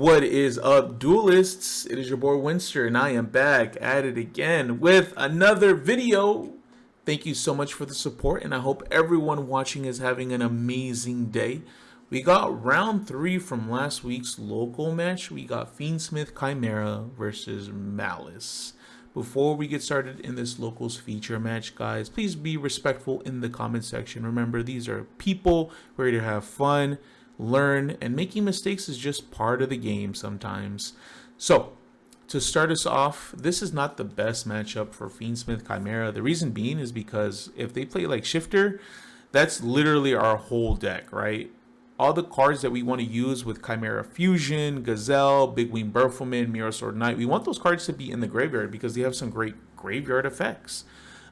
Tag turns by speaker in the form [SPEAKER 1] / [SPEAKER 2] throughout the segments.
[SPEAKER 1] What is up, duelists? It is your boy Winster, and I am back at it again with another video. Thank you so much for the support, and I hope everyone watching is having an amazing day. We got round 3 from last week's local match. We got Fiendsmith Chimera versus Maliss. Before we get started in this locals feature match, guys, please be respectful in the comment section. Remember, these are people ready to have fun, learn, and making mistakes is just part of the game sometimes. So to start us off, this is not the best matchup for Fiendsmith Chimera. The reason being is because if they play like Shifter, that's literally our whole deck, right? All the cards that we want to use with Chimera Fusion, Gazelle, Big Wing Burfleman, Mirror Sword Knight, we want those cards to be in the graveyard because they have some great graveyard effects.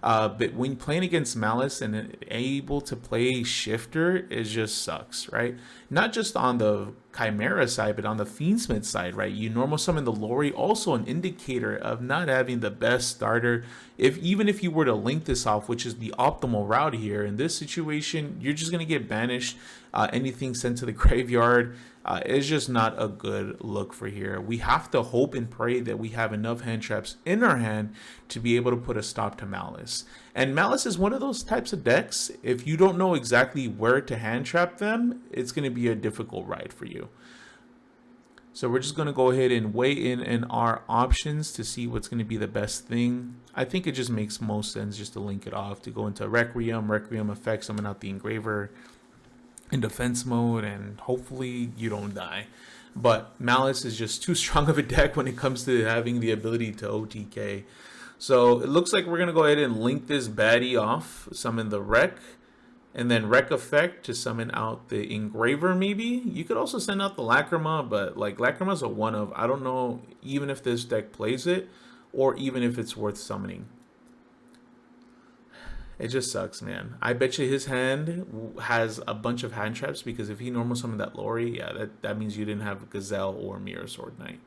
[SPEAKER 1] But when playing against Maliss and able to play Shifter, it just sucks, right? Not just on the Chimera side, but on the Fiendsmith side, right? You normal summon the Lori, also an indicator of not having the best starter. Even if you were to link this off, which is the optimal route here, in this situation, you're just going to get banished. Anything sent to the graveyard is just not a good look for here. We have to hope and pray that we have enough hand traps in our hand to be able to put a stop to Maliss. And Maliss is one of those types of decks, if you don't know exactly where to hand trap them, it's going to be a difficult ride for you. So we're just going to go ahead and weigh in our options to see what's going to be the best thing. I think it just makes most sense just to link it off, to go into Requiem effect, summon out the Engraver in defense mode, and hopefully you don't die. But Maliss is just too strong of a deck when it comes to having the ability to OTK. So it looks like we're going to go ahead and link this baddie off, summon the Rec, and then Rec effect to summon out the Engraver maybe. You could also send out the Lacrima, but like Lacrima's a one of. I don't know even if this deck plays it or even if it's worth summoning. It just sucks, man. I bet you his hand has a bunch of hand traps because if he normal summoned that Lori, yeah, that means you didn't have Gazelle or Mirror Sword Knight.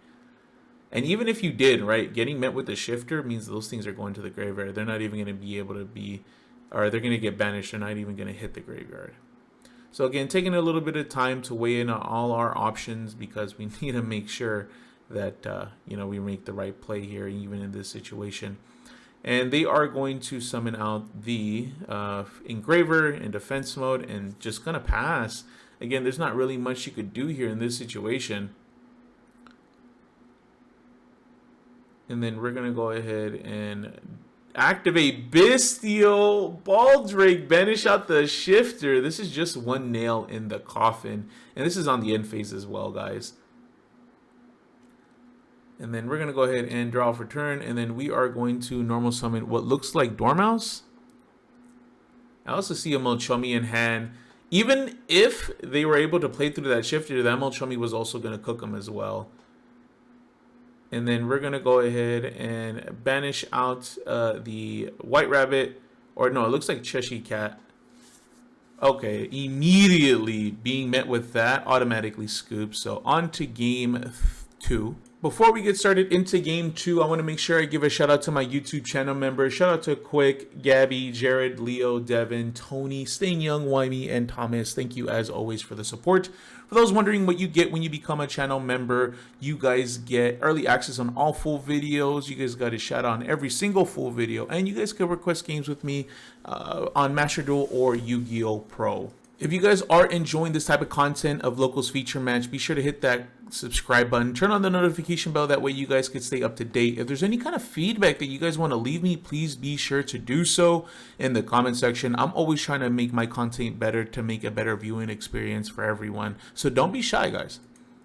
[SPEAKER 1] And even if you did, right, getting met with the Shifter means those things are going to the graveyard. They're not even going to be able to be, or they're going to get banished. They're not even going to hit the graveyard. So again, taking a little bit of time to weigh in on all our options because we need to make sure that, we make the right play here, even in this situation. And they are going to summon out the Engraver in defense mode and just going to pass. Again, there's not really much you could do here in this situation. And then we're going to go ahead and activate Bestial Baldrake, banish out the Shifter. This is just one nail in the coffin. And this is on the end phase as well, guys. And then we're going to go ahead and draw for turn. And then we are going to normal summon what looks like Dormouse. I also see a Molchummy in hand. Even if they were able to play through that Shifter, that Molchummy was also going to cook them as well. And then we're going to go ahead and banish out the White Rabbit. Or no, it looks like Cheshire Cat. Okay, immediately being met with that, automatically scoop. So on to game 2. Before we get started into game 2, I want to make sure I give a shout out to my YouTube channel members. Shout out to Quick, Gabby, Jared, Leo, Devin, Tony, Staying Young, Wymie, and Thomas. Thank you as always for the support. For those wondering what you get when you become a channel member, you guys get early access on all full videos. You guys got a shout out on every single full video. And you guys can request games with me on Master Duel or Yu-Gi-Oh! Pro. If you guys are enjoying this type of content of Locals Feature Match, be sure to hit that subscribe button, turn on the notification bell, that way you guys can stay up to date. If there's any kind of feedback that you guys want to leave me, please be sure to do so in the comment section. I'm always trying to make my content better, to make a better viewing experience for everyone, so don't be shy, guys.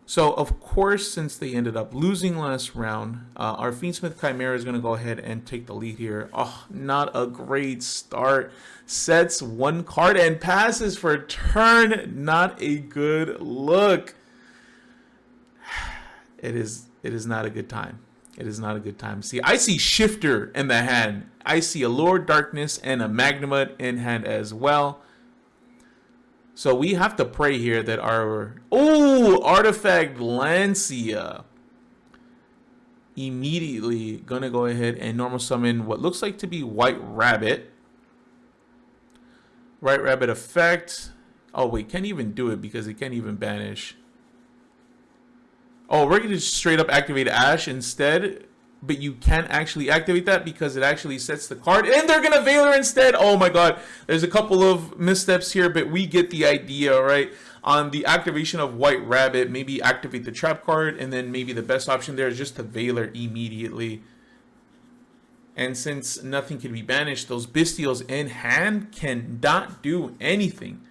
[SPEAKER 1] So of course, since they ended up losing last round, our Fiendsmith Chimera is going to go ahead and take the lead here. Oh, not a great start. Sets one card and passes for turn. Not a good look. It is not a good time. It is not a good time. See, I see Shifter in the hand. I see a Lord Darkness and a Magnamut in hand as well. So we have to pray here that our Artifact Lancia immediately gonna go ahead and normal summon what looks like to be White Rabbit. White Rabbit effect. Oh wait, can't even do it because it can't even banish. Oh, we're going to just straight up activate Ash instead. But you can't actually activate that because it actually sets the card. And they're going to Veiler instead. Oh my god. There's a couple of missteps here, but we get the idea, right? On the activation of White Rabbit, maybe activate the trap card. And then maybe the best option there is just to Veiler immediately. And since nothing can be banished, those Bestials in hand cannot do anything.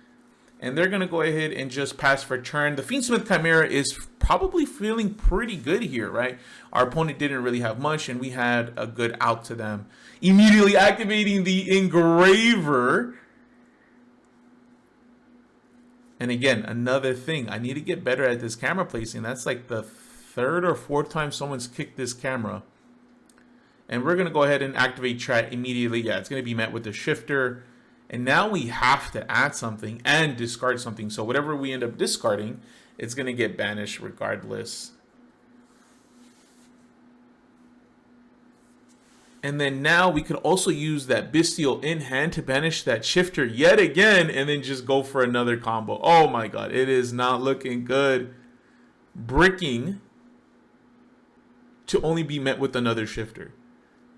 [SPEAKER 1] And they're going to go ahead and just pass for turn. The Fiendsmith Chimera is probably feeling pretty good here, right? Our opponent didn't really have much, and we had a good out to them. Immediately activating the Engraver. And again, another thing. I need to get better at this camera placing. That's like the third or fourth time someone's kicked this camera. And we're going to go ahead and activate Chat immediately. Yeah, it's going to be met with the Shifter. And now we have to add something and discard something. So whatever we end up discarding, it's going to get banished regardless. And then now we could also use that Bestial in hand to banish that Shifter yet again. And then just go for another combo. Oh my god, it is not looking good. Bricking to only be met with another Shifter.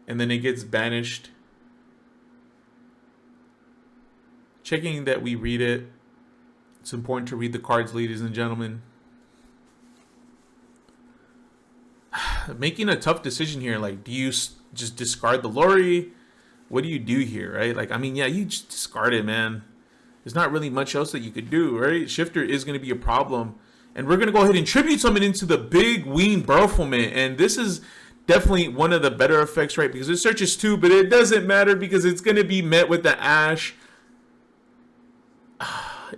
[SPEAKER 1] And then it gets banished. Checking that we read it. It's important to read the cards, ladies and gentlemen. Making a tough decision here. Like, do you just discard the Lori? What do you do here, right? Like, I mean, yeah, you just discard it, man. There's not really much else that you could do, right? Shifter is going to be a problem. And we're going to go ahead and tribute summon into the Big Ween Bafflement. And this is definitely one of the better effects, right? Because it searches 2, but it doesn't matter because it's going to be met with the Ash.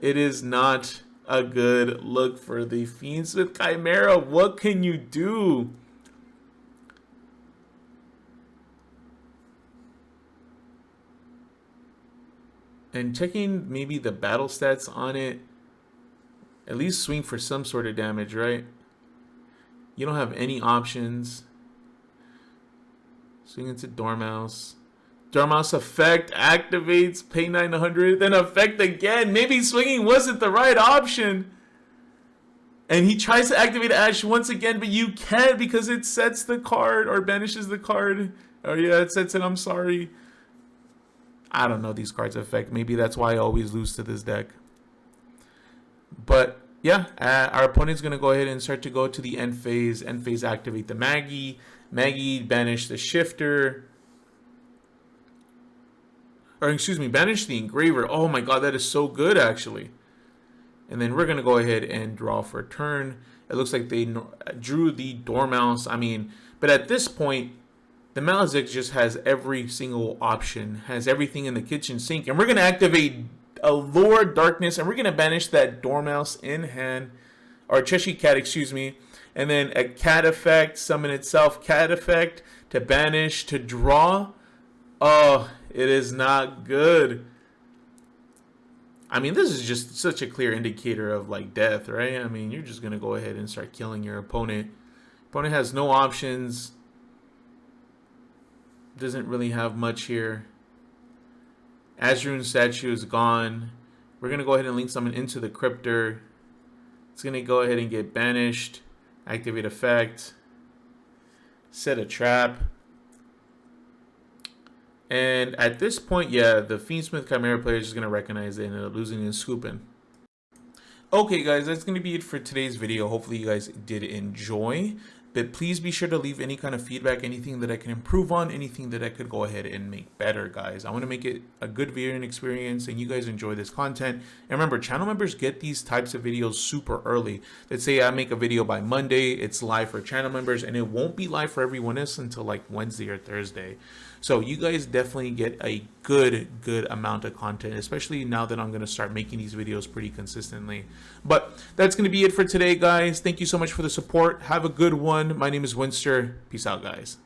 [SPEAKER 1] It is not a good look for the Fiendsmith Chimera. What can you do? And checking maybe the battle stats on it. At least swing for some sort of damage, right? You don't have any options. Swing into Dormouse. Dormouse effect activates, pay 900, then effect again. Maybe swinging wasn't the right option. And he tries to activate Ash once again, but you can't because it sets the card or banishes the card. Oh yeah, it sets it, I'm sorry. I don't know these cards effect. Maybe that's why I always lose to this deck. But yeah, our opponent's going to go ahead and start to go to the end phase. End phase activate the Maggie. Maggie banish the Shifter. Or excuse me, banish the Engraver. Oh my god, that is so good actually. And then we're going to go ahead and draw for a turn. It looks like they drew the Dormouse. I mean, but at this point, the Maliss just has every single option. Has everything in the kitchen sink. And we're going to activate Allure Darkness. And we're going to banish that Dormouse in hand. Or Cheshire Cat, excuse me. And then a Cat effect, summon itself. Cat effect to banish, to draw. Oh, it is not good. I mean, this is just such a clear indicator of like death, right? I mean, you're just going to go ahead and start killing your opponent. Opponent has no options. Doesn't really have much here. Azrune statue is gone. We're going to go ahead and link summon into the Cryptor. It's going to go ahead and get banished. Activate effect. Set a trap. And at this point, yeah, the Fiendsmith Chimera player is just going to recognize it and end up losing and scooping. Okay, guys, that's going to be it for today's video. Hopefully you guys did enjoy. But please be sure to leave any kind of feedback, anything that I can improve on, anything that I could go ahead and make better, guys. I want to make it a good viewing experience and you guys enjoy this content. And remember, channel members get these types of videos super early. Let's say I make a video by Monday, it's live for channel members, and it won't be live for everyone else until like Wednesday or Thursday. So you guys definitely get a good amount of content, especially now that I'm going to start making these videos pretty consistently. But that's going to be it for today, guys. Thank you so much for the support. Have a good one. My name is Winster. Peace out, guys.